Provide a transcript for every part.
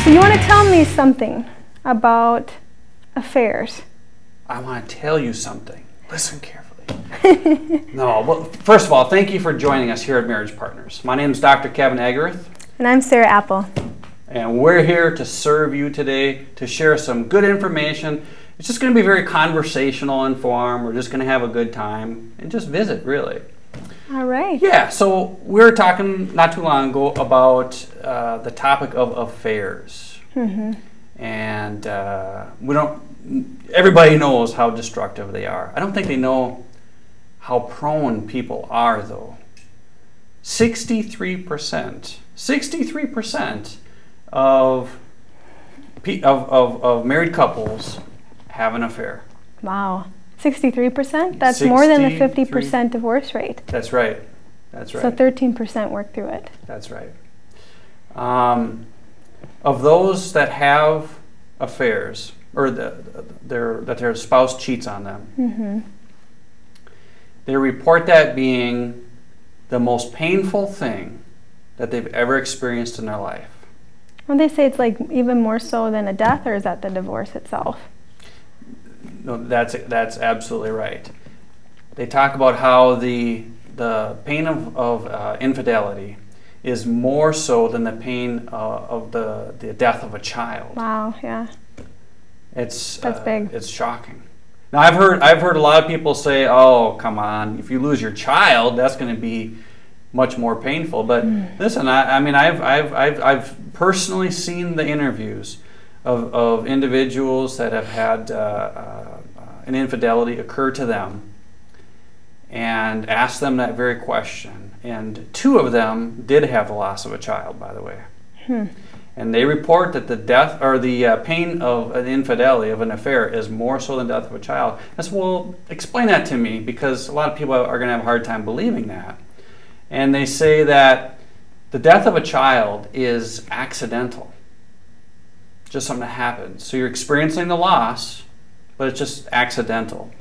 So you want to tell me something about affairs? I want to tell you something. Listen carefully. No, well, first of all, thank you for joining us here at Marriage Partners. My name is Dr. Kevin Agarth. And I'm Sarah Apple. And we're here to serve you today, to share some good information. It's just going to be very conversational, informed. We're just going to have a good time and just visit, really. All right. Yeah, so we were talking not too long ago about the topic of affairs. Mm-hmm. And everybody knows how destructive they are. I don't think they know how prone people are, though. 63% of married couples have an affair. Wow. 63%? That's more than the 50% divorce rate. That's right. That's right. So 13% work through it. That's right. Of those that have affairs, or that their spouse cheats on them, mm-hmm. they report that being the most painful thing that they've ever experienced in their life. Well, they say it's like even more so than a death, or is that the divorce itself? No, that's absolutely right. They talk about how the pain of infidelity is more so than the pain of the death of a child. Wow, yeah. That's big. It's shocking. Now I've heard a lot of people say, "Oh, come on! If you lose your child, that's going to be much more painful." But listen, I mean, I've personally seen the interviews of individuals that have had an infidelity occur to them, and asked them that very question. And 2 of them did have the loss of a child, by the way. And they report that the death or the pain of an infidelity, of an affair, is more so than the death of a child. I said, well, explain that to me, because a lot of people are going to have a hard time believing that. And they say that the death of a child is accidental, just something that happens. So you're experiencing the loss, but it's just accidental.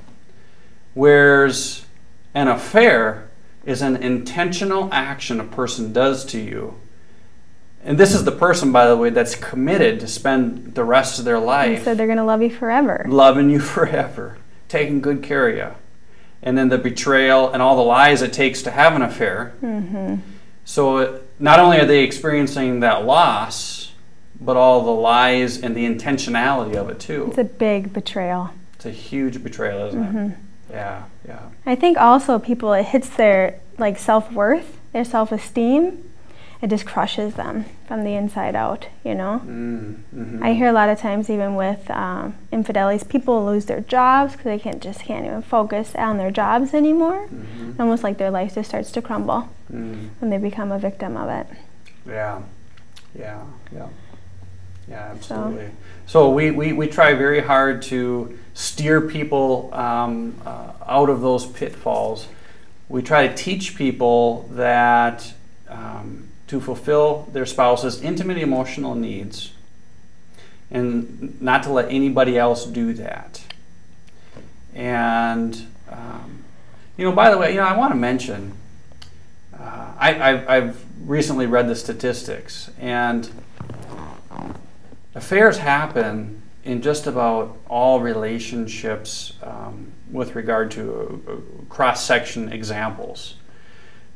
Whereas an affair is an intentional action a person does to you. And this is the person, by the way, that's committed to spend the rest of their life. So they're going to love you forever. Loving you forever, taking good care of you. And then the betrayal and all the lies it takes to have an affair. Mm-hmm. So not only are they experiencing that loss, but all the lies and the intentionality of it too. It's a big betrayal. It's a huge betrayal, isn't it? Yeah, yeah. I think also people, it hits their self-worth, their self-esteem. It just crushes them from the inside out, you know? Mm-hmm. I hear a lot of times, even with infidelities, people lose their jobs because they can't even focus on their jobs anymore. Mm-hmm. It's almost like their life just starts to crumble when they become a victim of it. Yeah, yeah, yeah. Yeah, absolutely. So we try very hard to steer people out of those pitfalls. We try to teach people that to fulfill their spouse's intimate emotional needs and not to let anybody else do that. And, by the way, I want to mention, I've recently read the statistics, and affairs happen in just about all relationships with regard to cross-section examples.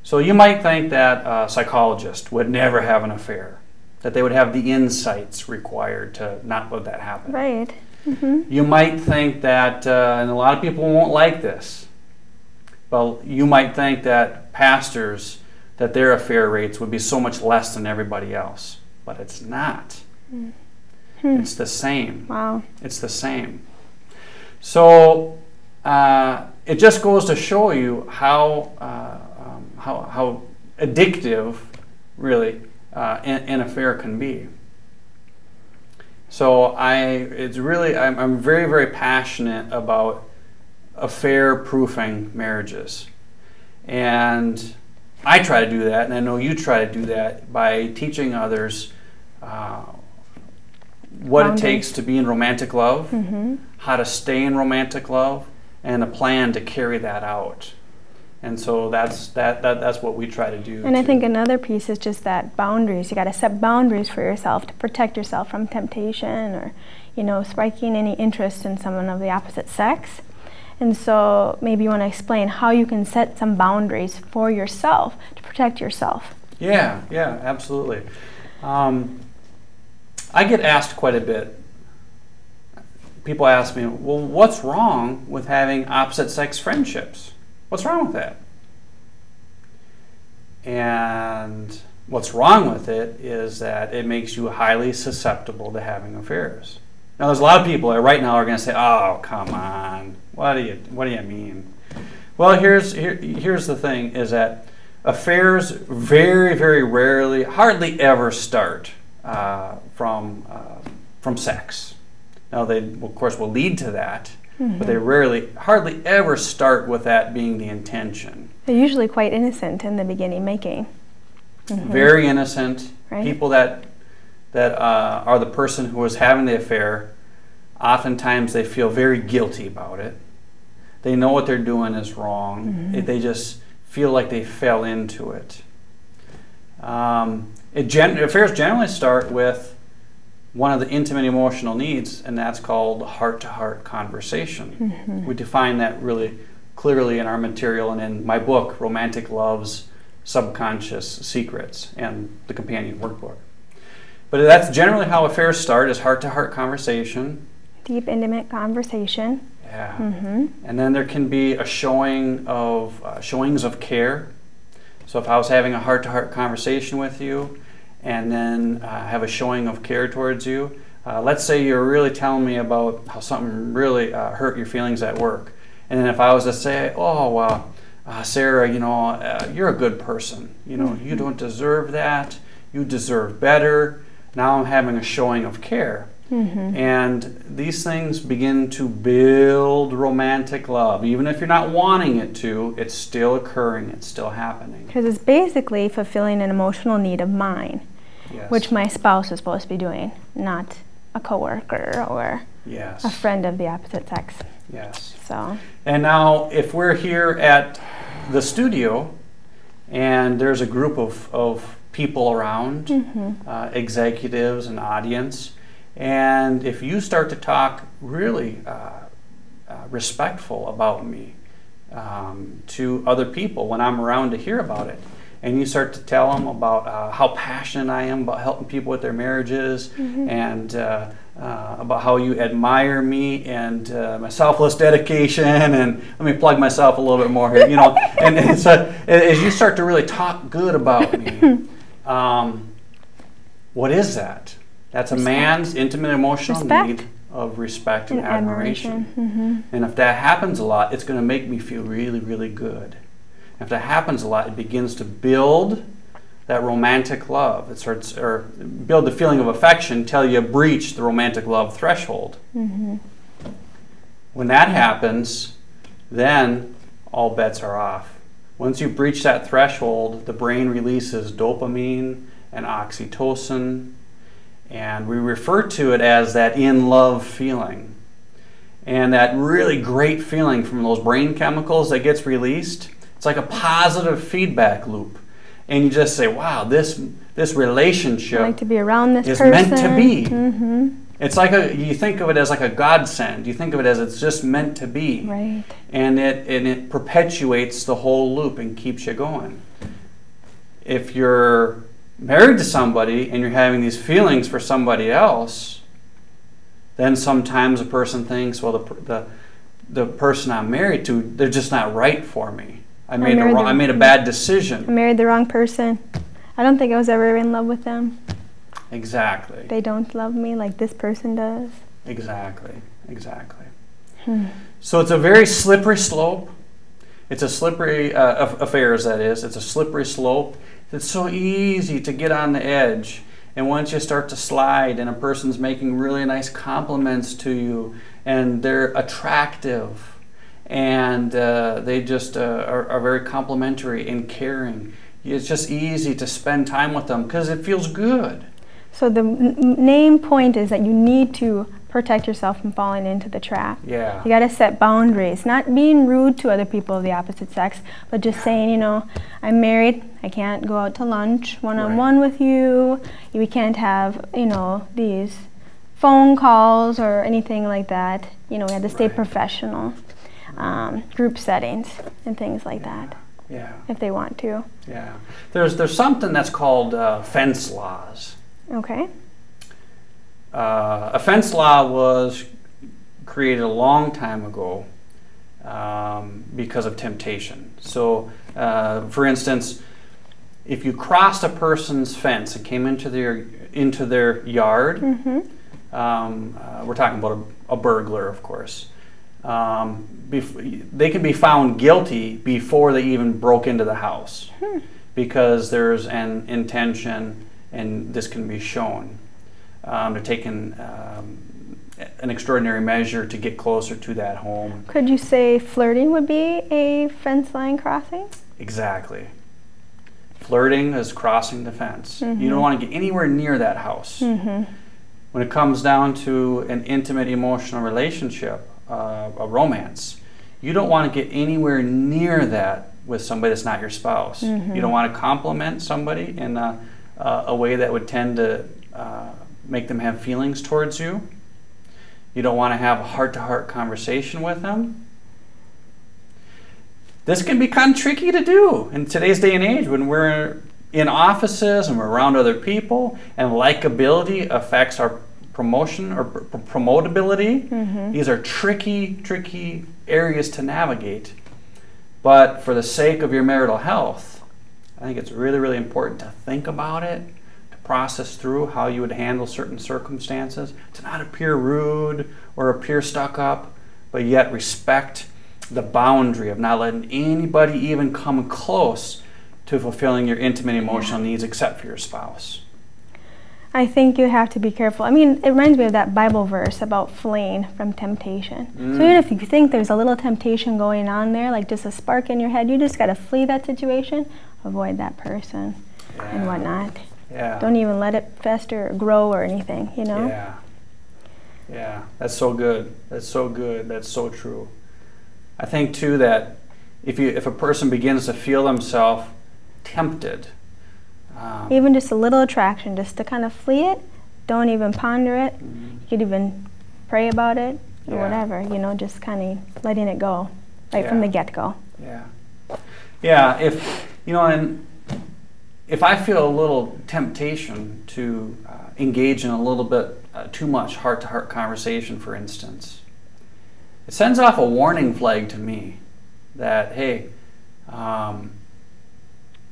So you might think that a psychologist would never have an affair, that they would have the insights required to not let that happen. Right. Mm-hmm. You might think that, and a lot of people won't like this, well, you might think that pastors, that their affair rates would be so much less than everybody else, but it's not. It's the same. Wow. It's the same. So it just goes to show you how addictive, really, an affair can be. So I'm very, very passionate about affair-proofing marriages, and I try to do that, and I know you try to do that by teaching others what it takes to be in romantic love, how to stay in romantic love, and a plan to carry that out. And so that's what we try to do. And I think another piece is just that boundaries. You got to set boundaries for yourself to protect yourself from temptation or, you know, spiking any interest in someone of the opposite sex. And so maybe you want to explain how you can set some boundaries for yourself to protect yourself. Yeah, absolutely. I get asked quite a bit. People ask me, well, what's wrong with having opposite sex friendships? What's wrong with that? And what's wrong with it is that it makes you highly susceptible to having affairs. Now, there's a lot of people that right now are going to say, "Oh, come on, what do you mean?" Well, here's the thing: is that affairs very, very rarely, hardly ever start from sex. Now, they of course will lead to that. But they hardly ever start with that being the intention. They're usually quite innocent in the beginning making. Very innocent. Right. People that are the person who is having the affair, oftentimes they feel very guilty about it. They know what they're doing is wrong. They just feel like they fell into it. Affairs generally start with one of the intimate emotional needs, and that's called heart-to-heart conversation. We define that really clearly in our material and in my book, Romantic Love's Subconscious Secrets, and the companion workbook. But that's generally how affairs start, is heart-to-heart conversation. Deep, intimate conversation. Yeah. And then there can be a showings of care. So if I was having a heart-to-heart conversation with you, and then have a showing of care towards you. Let's say you're really telling me about how something really hurt your feelings at work. And then if I was to say, "Oh, well, Sarah, you know, you're a good person. You know, you don't deserve that. You deserve better." Now I'm having a showing of care. And these things begin to build romantic love. Even if you're not wanting it to, it's still occurring, it's still happening. Because it's basically fulfilling an emotional need of mine, Yes. which my spouse is supposed to be doing, not a coworker or Yes. a friend of the opposite sex. Yes. So. And now, if we're here at the studio and there's a group of people around, executives and audience, and if you start to talk really respectful about me to other people when I'm around to hear about it, and you start to tell them about how passionate I am about helping people with their marriages, and about how you admire me and my selfless dedication, and let me plug myself a little bit more here, you know, and so as you start to really talk good about me, what is that? That's respect. A man's intimate emotional need of respect and admiration. And if that happens a lot, it's going to make me feel really, really good. If that happens a lot, it begins to build that romantic love. It starts, or build the feeling of affection till you breach the romantic love threshold. When that happens, then all bets are off. Once you breach that threshold, the brain releases dopamine and oxytocin, and we refer to it as that in-love feeling. And that really great feeling from those brain chemicals that gets released, it's like a positive feedback loop. And you just say, wow, this relationship I like to be around this is person. meant to be. It's like you think of it as like a godsend. You think of it as it's just meant to be. Right. And it perpetuates the whole loop and keeps you going. If you're married to somebody and you're having these feelings for somebody else, then sometimes a person thinks, well, the person I'm married to, they're just not right for me. I made a bad decision. I married the wrong person. I don't think I was ever in love with them. Exactly. They don't love me like this person does. Exactly. So it's a very slippery slope. It's a slippery, affairs that is. It's a slippery slope. It's so easy to get on the edge. And once you start to slide and a person's making really nice compliments to you and they're attractive and they just are very complimentary and caring, it's just easy to spend time with them because it feels good. So the main point is that you need to protect yourself from falling into the trap. Yeah. You got to set boundaries, not being rude to other people of the opposite sex, but just saying, you know, I'm married, I can't go out to lunch one-on-one with you. We can't have, you know, these phone calls or anything like that. You know, we have to stay professional. Group settings and things like that. Yeah. If they want to. Yeah. There's something that's called fence laws. Okay. A fence law was created a long time ago because of temptation. So, for instance, if you crossed a person's fence and came into their yard, we're talking about a burglar, of course. They can be found guilty before they even broke into the house, because there's an intention, and this can be shown. They're taking an extraordinary measure to get closer to that home. Could you say flirting would be a fence line crossing? Exactly. Flirting is crossing the fence. You don't want to get anywhere near that house. When it comes down to an intimate emotional relationship, a romance, you don't want to get anywhere near that with somebody that's not your spouse. You don't want to compliment somebody in a way that would tend to make them have feelings towards you. You don't want to have a heart-to-heart conversation with them. This can be kind of tricky to do in today's day and age when we're in offices and we're around other people, and likability affects our promotion or promotability. These are tricky areas to navigate. But for the sake of your marital health, I think it's really important to think about it, to process through how you would handle certain circumstances, to not appear rude or appear stuck up, but yet respect the boundary of not letting anybody even come close to fulfilling your intimate emotional needs except for your spouse. I think you have to be careful. I mean, it reminds me of that Bible verse about fleeing from temptation. So even if you think there's a little temptation going on there, like just a spark in your head, you just got to flee that situation, avoid that person and whatnot. Don't even let it fester or grow or anything, you know? Yeah, that's so good. That's so good. That's so true. I think too that if a person begins to feel themselves tempted, even just a little attraction, just to kind of flee it, don't even ponder it. You could even pray about it or whatever, you know, just kind of letting it go from the get-go. Yeah, if, you know, and if I feel a little temptation to engage in a little bit too much heart-to-heart conversation, for instance, it sends off a warning flag to me that, hey,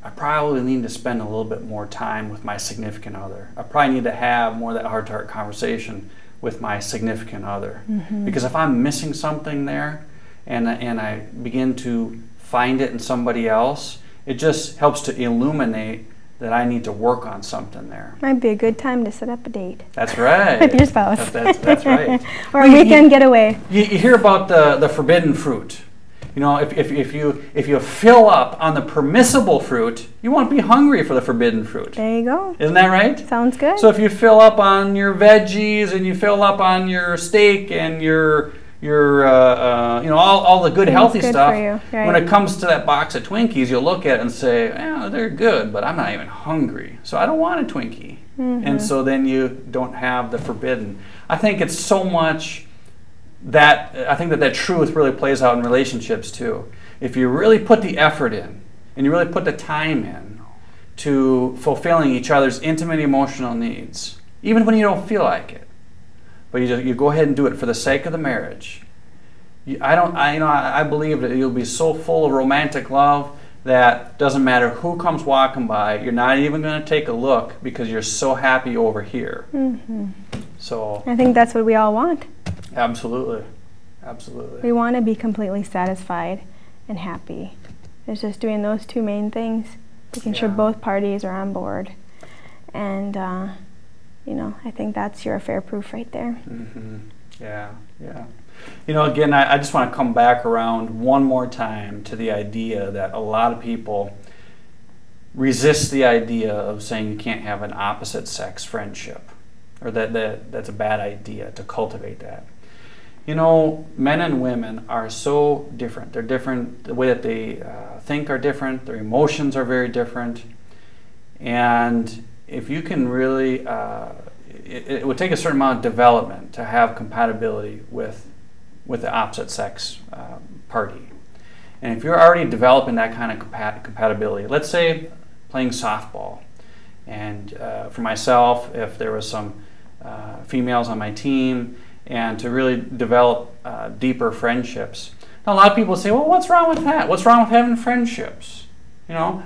I probably need to spend a little bit more time with my significant other. I probably need to have more of that heart-to-heart conversation with my significant other. Because if I'm missing something there and I begin to find it in somebody else, it just helps to illuminate that I need to work on something there. Might be a good time to set up a date. That's right. With your spouse. That's right. Or a weekend getaway. You hear about the forbidden fruit. You know, if you fill up on the permissible fruit, you won't be hungry for the forbidden fruit. There you go. Isn't that right? Sounds good. So if you fill up on your veggies and you fill up on your steak and your you know, all the good healthy stuff, when it comes to that box of Twinkies, you'll look at it and say, "Yeah, they're good, but I'm not even hungry, so I don't want a Twinkie." And so then you don't have the forbidden. I think it's so much that I think that truth really plays out in relationships too. If you really put the effort in and you really put the time in to fulfilling each other's intimate emotional needs, even when you don't feel like it, but you go ahead and do it for the sake of the marriage. I believe that you'll be so full of romantic love that doesn't matter who comes walking by, you're not even going to take a look because you're so happy over here. So I think that's what we all want. Absolutely. We want to be completely satisfied and happy. It's just doing those two main things, making sure both parties are on board. And, you know, I think that's your affair proof right there. Yeah. You know, again, I just want to come back around one more time to the idea that a lot of people resist the idea of saying you can't have an opposite sex friendship. or that's a bad idea to cultivate that. You know, men and women are so different. They're different. The way that they think are different. Their emotions are very different. And if you can really, it would take a certain amount of development to have compatibility with the opposite sex party. And if you're already developing that kind of compatibility, let's say playing softball, and for myself, if there was some females on my team, and to really develop deeper friendships. Now, a lot of people say, well, what's wrong with that? What's wrong with having friendships? You know,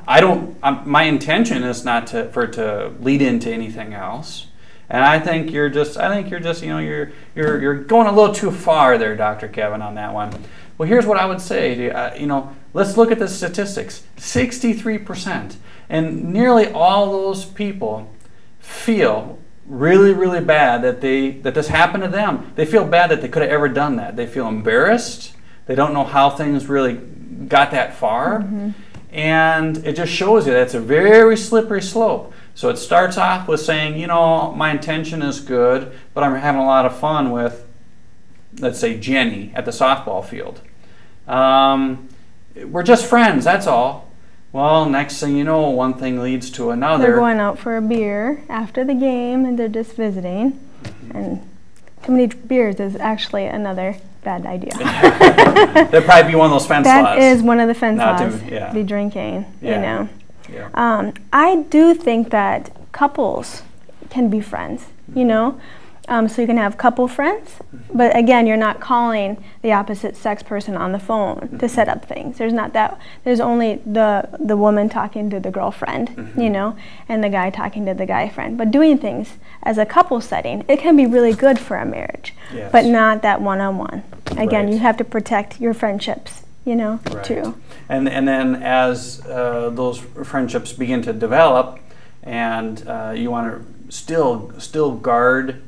my intention is not for it to lead into anything else. And I think you're just, you know, you're going a little too far there, Dr. Kevin, on that one. Well, here's what I would say. You know, let's look at the statistics. 63%, and nearly all those people feel really, really bad that this happened to them. They feel bad that they could have ever done that. They feel embarrassed. They don't know how things really got that far. Mm-hmm. And it just shows you that it's a very slippery slope. So it starts off with saying, you know, my intention is good, but I'm having a lot of fun with, let's say, Jenny at the softball field. We're just friends, that's all. Well, next thing you know, one thing leads to another. They're going out for a beer after the game, and they're just visiting. Mm-hmm. And too many beers is actually another bad idea. That'd probably be one of those fence laws. That is one of the fence laws, be drinking, you know. Yeah. I do think that couples can be friends, you know. So you can have couple friends, but again, you're not calling the opposite sex person on the phone to set up things. There's not that. There's only the woman talking to the girlfriend, you know, and the guy talking to the guy friend. But doing things as a couple setting, it can be really good for a marriage, but not that one-on-one. Again, you have to protect your friendships, you know, too. And then as those friendships begin to develop, and you want to still guard.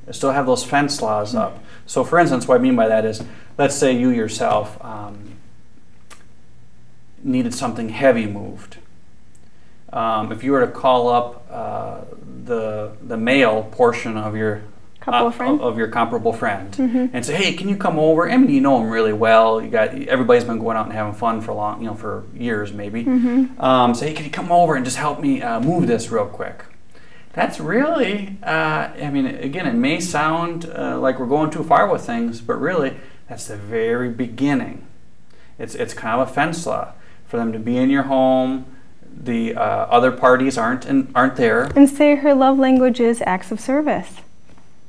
Still have those fence laws up. So for instance, what I mean by that is, let's say you yourself needed something heavy moved. If you were to call up the male portion of your comparable friend and say, hey, can you come over? I mean, you know him really well. Everybody's been going out and having fun for long, you know, for years maybe. Say, hey, can you come over and just help me move this real quick? That's really, I mean, again, it may sound like we're going too far with things, but really, that's the very beginning. It's kind of a fence law for them to be in your home. The other parties aren't there. And say her love language is acts of service.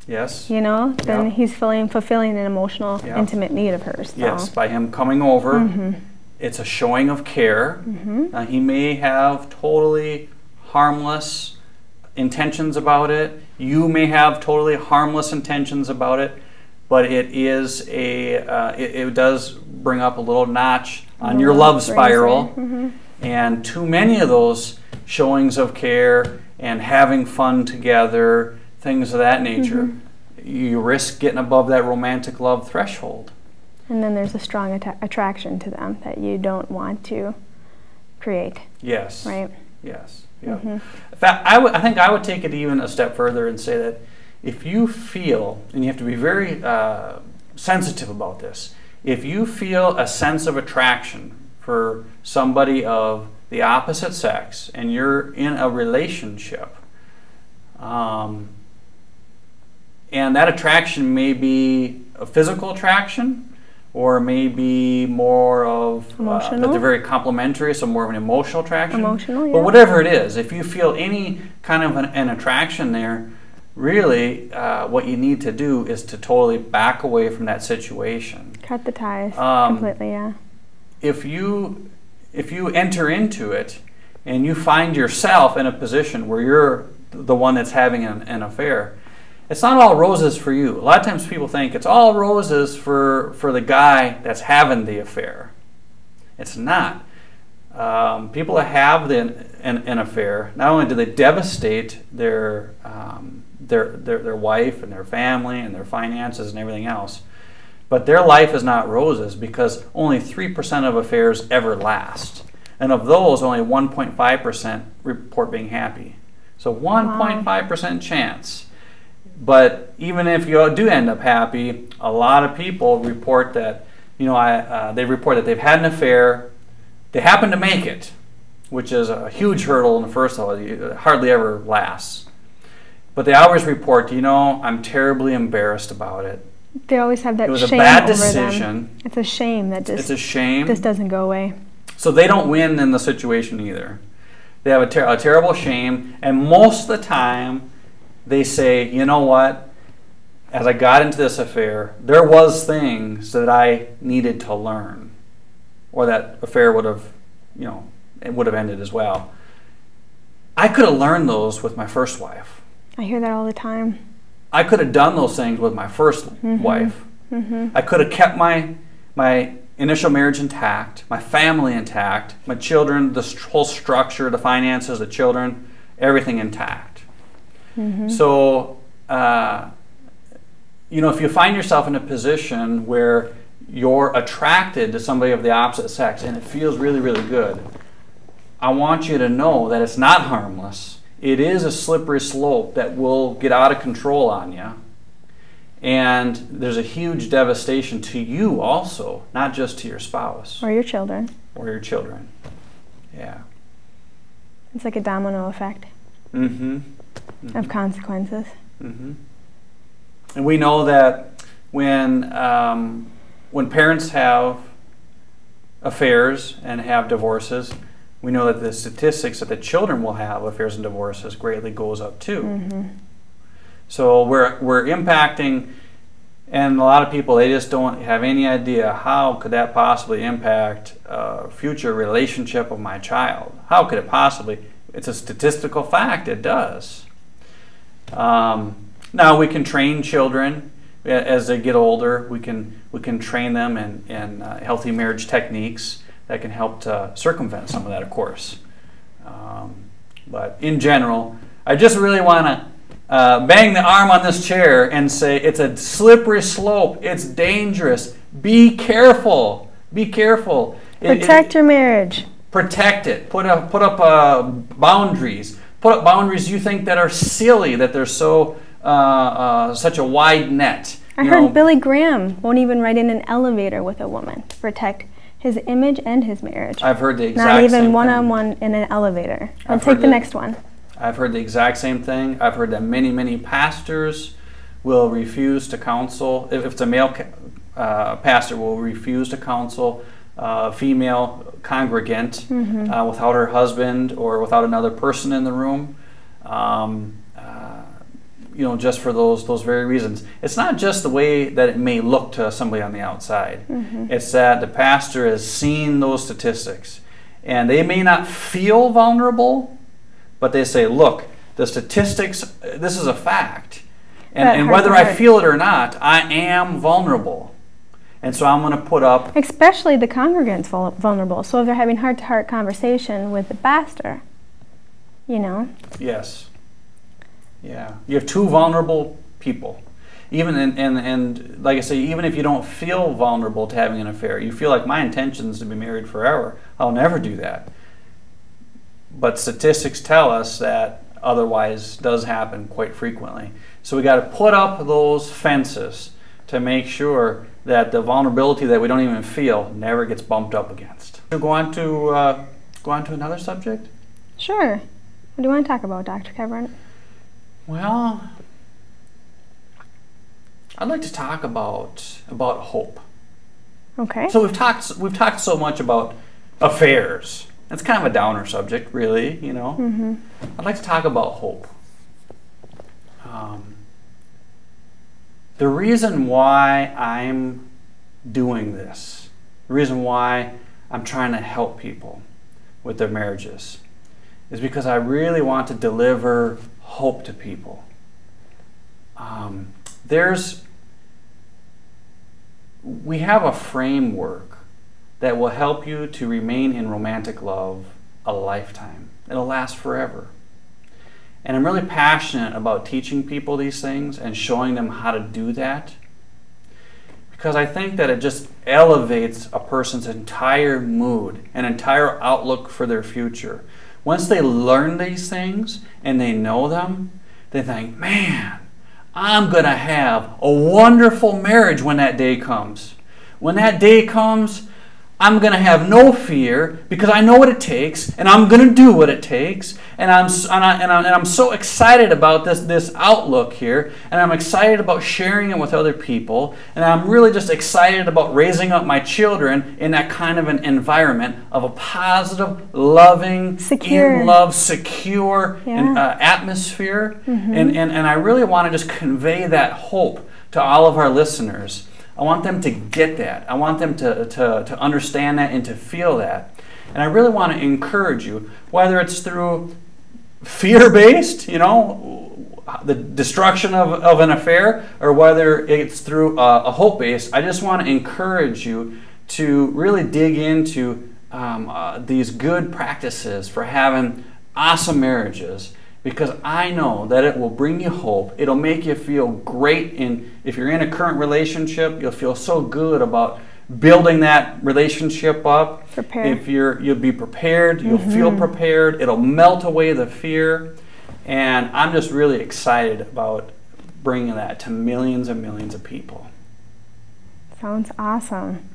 Yes. You know, then he's fulfilling an emotional, intimate need of hers. So. Yes, by him coming over, it's a showing of care. He may have totally harmless intentions about it. You may have totally harmless intentions about it, but it is it does bring up a little notch on your love spiral. And too many of those showings of care and having fun together, things of that nature, you risk getting above that romantic love threshold. And then there's a strong attraction to them that you don't want to create. Yes. Right? Yes. Yeah. In fact, I think I would take it even a step further and say that if you feel, and you have to be very sensitive about this, if you feel a sense of attraction for somebody of the opposite sex and you're in a relationship, and that attraction may be a physical attraction, or maybe more of, but they're very complementary, so more of an emotional attraction. But whatever it is, if you feel any kind of an attraction there, really what you need to do is to totally back away from that situation. Cut the ties completely, If you enter into it and you find yourself in a position where you're the one that's having an affair, it's not all roses for you. A lot of times people think it's all roses for the guy that's having the affair. It's not. People that have an affair, not only do they devastate their wife and their family and their finances and everything else, but their life is not roses, because only 3% of affairs ever last. And of those, only 1.5% report being happy. So 1.5% chance. But even if you do end up happy, a lot of people report that, they report that they've had an affair, they happen to make it, which is a huge hurdle in the first place. It hardly ever lasts. But they always report, I'm terribly embarrassed about it. They always have that shame over them. It was a bad decision. It's a shame that it's a shame. This doesn't go away. So they don't win in the situation either. They have a terrible shame, and most of the time they say, you know what, as I got into this affair, there was things that I needed to learn, or that affair would have, it would have ended as well. I could have learned those with my first wife. I hear that all the time. I could have done those things with my first wife. I could have kept my initial marriage intact, my family intact, my children, the whole structure, the finances, the children, everything intact. So, if you find yourself in a position where you're attracted to somebody of the opposite sex and it feels really, really good, I want you to know that it's not harmless. It is a slippery slope that will get out of control on you. And there's a huge devastation to you also, not just to your spouse. Or your children. Or your children. Yeah. It's like a domino effect of consequences. And we know that when parents have affairs and have divorces, we know that the statistics that the children will have affairs and divorces greatly goes up too. So we're impacting, and a lot of people, they just don't have any idea how could that possibly impact a future relationship of my child. How could it possibly? It's a statistical fact, it does. Now we can train children as they get older. We can train them in healthy marriage techniques that can help to circumvent some of that, of course. But in general, I just really want to bang the arm on this chair and say it's a slippery slope. It's dangerous. Be careful. Be careful. Protect your marriage. Protect it. Put up boundaries. Put up boundaries you think that are silly, that they're so such a wide net. I heard Billy Graham won't even ride in an elevator with a woman to protect his image and his marriage. I've heard the exact same thing. Not even one-on-one in an elevator. I'll take the next one. I've heard the exact same thing. I've heard that many, many pastors will refuse to counsel. If it's a male pastor, will refuse to counsel a female congregant without her husband or without another person in the room. Just for those very reasons. It's not just the way that it may look to somebody on the outside. It's that the pastor has seen those statistics, and they may not feel vulnerable, but they say, look, the statistics, this is a fact. And whether I feel it or not, I am vulnerable. And so I'm going to put up... Especially the congregants vulnerable. So if they're having heart-to-heart conversation with the pastor, Yes. Yeah. You have two vulnerable people. Even and like I say, even if you don't feel vulnerable to having an affair, you feel like my intention is to be married forever, I'll never do that. But statistics tell us that otherwise does happen quite frequently. So we got to put up those fences to make sure that the vulnerability that we don't even feel never gets bumped up against. Go on to another subject? Sure. What do you want to talk about, Dr. Kevin? Well, I'd like to talk about hope. Okay. So we've talked so much about affairs. It's kind of a downer subject, really, I'd like to talk about hope. The reason why I'm doing this, the reason why I'm trying to help people with their marriages, is because I really want to deliver hope to people. We have a framework that will help you to remain in romantic love a lifetime. It'll last forever. And I'm really passionate about teaching people these things and showing them how to do that, because I think that it just elevates a person's entire mood, an entire outlook for their future. Once they learn these things and they know them, they think, man, I'm going to have a wonderful marriage when that day comes. When that day comes, I'm going to have no fear because I know what it takes, and I'm going to do what it takes. And I'm so excited about this outlook here, and I'm excited about sharing it with other people, and I'm really just excited about raising up my children in that kind of an environment of a positive, loving, secure, secure atmosphere. Mm-hmm. And I really want to just convey that hope to all of our listeners. I want them to get that. I want them to understand that and to feel that. And I really want to encourage you, whether it's through fear-based, the destruction of an affair, or whether it's through a hope-based, I just want to encourage you to really dig into these good practices for having awesome marriages, because I know that it will bring you hope. It'll make you feel great. If you're in a current relationship, you'll feel so good about building that relationship up. Prepared. You'll be prepared. You'll feel prepared. It'll melt away the fear. And I'm just really excited about bringing that to millions and millions of people. Sounds awesome.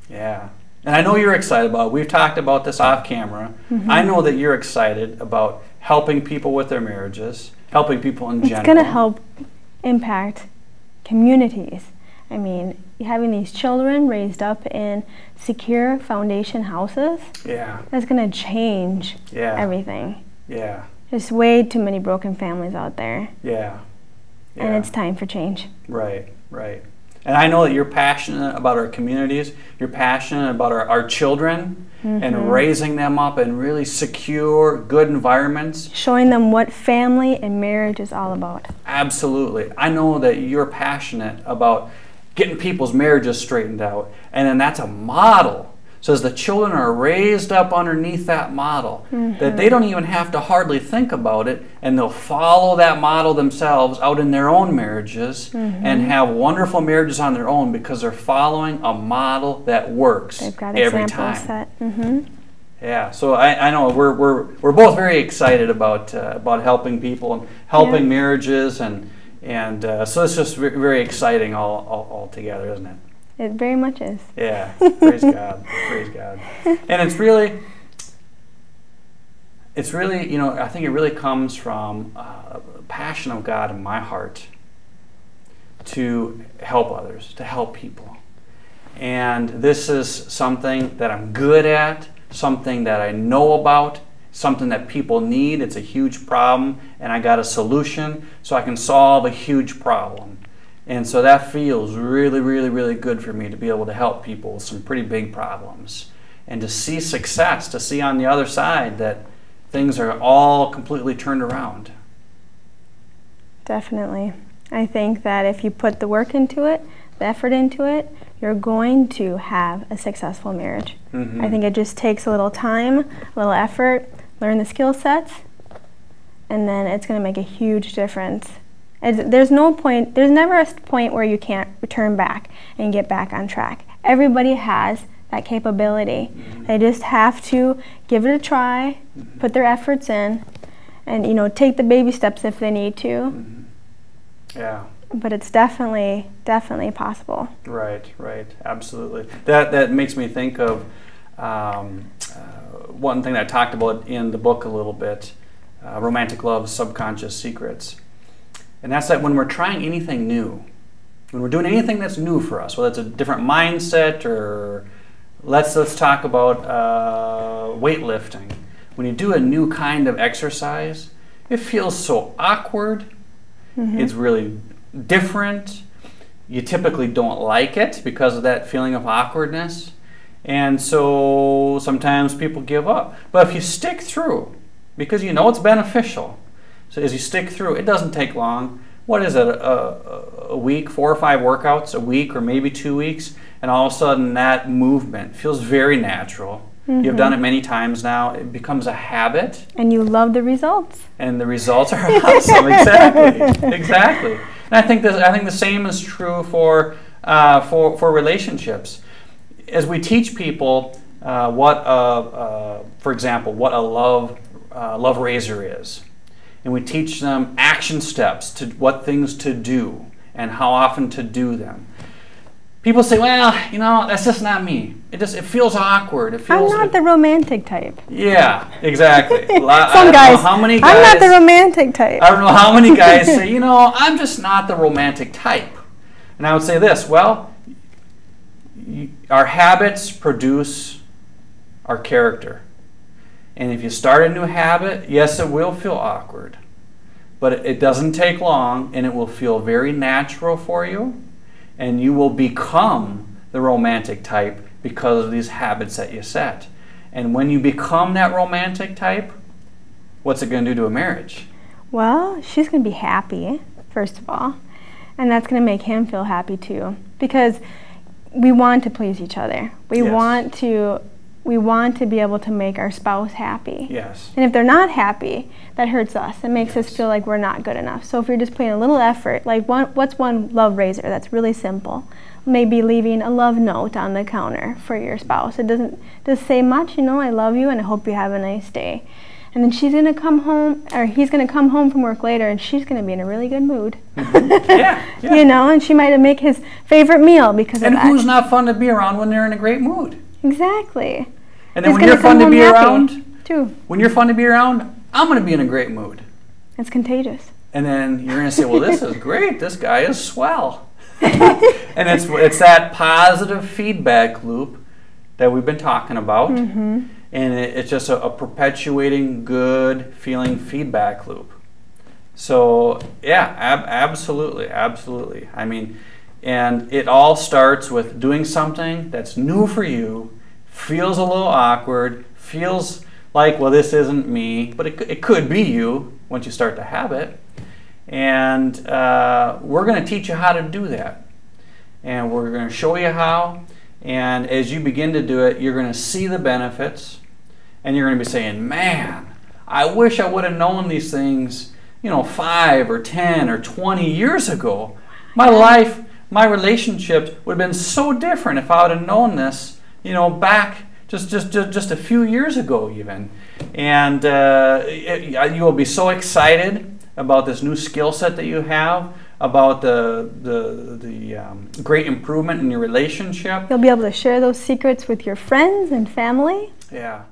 Yeah. And I know you're excited about it. We've talked about this off camera. Mm-hmm. I know that you're excited about helping people with their marriages, helping people in general. It's going to help impact communities. I mean, having these children raised up in secure foundation houses, that's going to change everything. Yeah. There's way too many broken families out there. Yeah. And it's time for change. Right. And I know that you're passionate about our communities. You're passionate about our children and raising them up in really secure, good environments. Showing them what family and marriage is all about. Absolutely. I know that you're passionate about getting people's marriages straightened out. And then that's a model. So as the children are raised up underneath that model, that they don't even have to hardly think about it, and they'll follow that model themselves out in their own marriages and have wonderful marriages on their own because they're following a model that works every time. They've got examples set. Yeah, so I know we're both very excited about helping people and helping marriages, and so it's just very exciting all together, isn't it? It very much is. Yeah, praise God, praise God. And it's really, I think it really comes from a passion of God in my heart to help others, to help people. And this is something that I'm good at, something that I know about, something that people need. It's a huge problem, and I got a solution, so I can solve a huge problem. And so that feels really, really, really good for me to be able to help people with some pretty big problems. And to see success, to see on the other side that things are all completely turned around. Definitely. I think that if you put the work into it, the effort into it, you're going to have a successful marriage. I think it just takes a little time, a little effort, learn the skill sets, and then it's going to make a huge difference. There's never a point where you can't return back and get back on track. Everybody has that capability. They just have to give it a try, put their efforts in, and take the baby steps if they need to. Yeah. But it's definitely possible. Right, absolutely. That makes me think of one thing that I talked about in the book a little bit, Romantic Love's Subconscious Secrets. And that's that when we're trying anything new, when we're doing anything that's new for us, whether it's a different mindset, or let's talk about weightlifting. When you do a new kind of exercise, it feels so awkward. It's really different. You typically don't like it because of that feeling of awkwardness. And so sometimes people give up. But if you stick through, because you know it's beneficial, so as you stick through, it doesn't take long. What is it, a week, 4 or 5 workouts a week, or maybe 2 weeks, and all of a sudden that movement feels very natural. You've done it many times now. It becomes a habit. And you love the results. And the results are awesome. Exactly. And I think the same is true for relationships. As we teach people for example, what a love razor is. and we teach them action steps to what things to do and how often to do them. People say, well, you know, that's just not me. It feels awkward. It feels, I'm not the romantic type. Yeah, exactly. Some guys, I'm not the romantic type. I don't know how many guys say, you know, I'm just not the romantic type. And I would say this, well, our habits produce our character. And if you start a new habit, yes, it will feel awkward. But it doesn't take long, and it will feel very natural for you. And you will become the romantic type because of these habits that you set. And when you become that romantic type, what's it going to do to a marriage? Well, she's going to be happy, first of all. And that's going to make him feel happy too. Because we want to please each other. We want to be able to make our spouse happy. Yes. And if they're not happy, that hurts us. It makes us feel like we're not good enough. So if you're just putting a little effort, like what's one love raiser that's really simple? Maybe leaving a love note on the counter for your spouse. It doesn't say much, you know, I love you and I hope you have a nice day. And then she's going to come home, or he's going to come home from work later, and she's going to be in a really good mood. Yeah. You know, and she might make his favorite meal because of that. And who's not fun to be around when they're in a great mood? Exactly. And then when you're fun to be around, too. When you're fun to be around, I'm going to be in a great mood. It's contagious. And then you're going to say, well, this is great. This guy is swell. And it's that positive feedback loop that we've been talking about. Mm-hmm. And it's just a perpetuating good feeling feedback loop. So, yeah, absolutely, absolutely. I mean, and it all starts with doing something that's new for you, feels a little awkward, feels like, well, this isn't me, but it could be you once you start the habit. And we're going to teach you how to do that. And we're going to show you how. And as you begin to do it, you're going to see the benefits. And you're going to be saying, man, I wish I would have known these things, 5 or 10 or 20 years ago. My life, my relationships would have been so different if I would have known this, back just a few years ago even. And you will be so excited about this new skill set that you have, about the great improvement in your relationship. You'll be able to share those secrets with your friends and family. Yeah.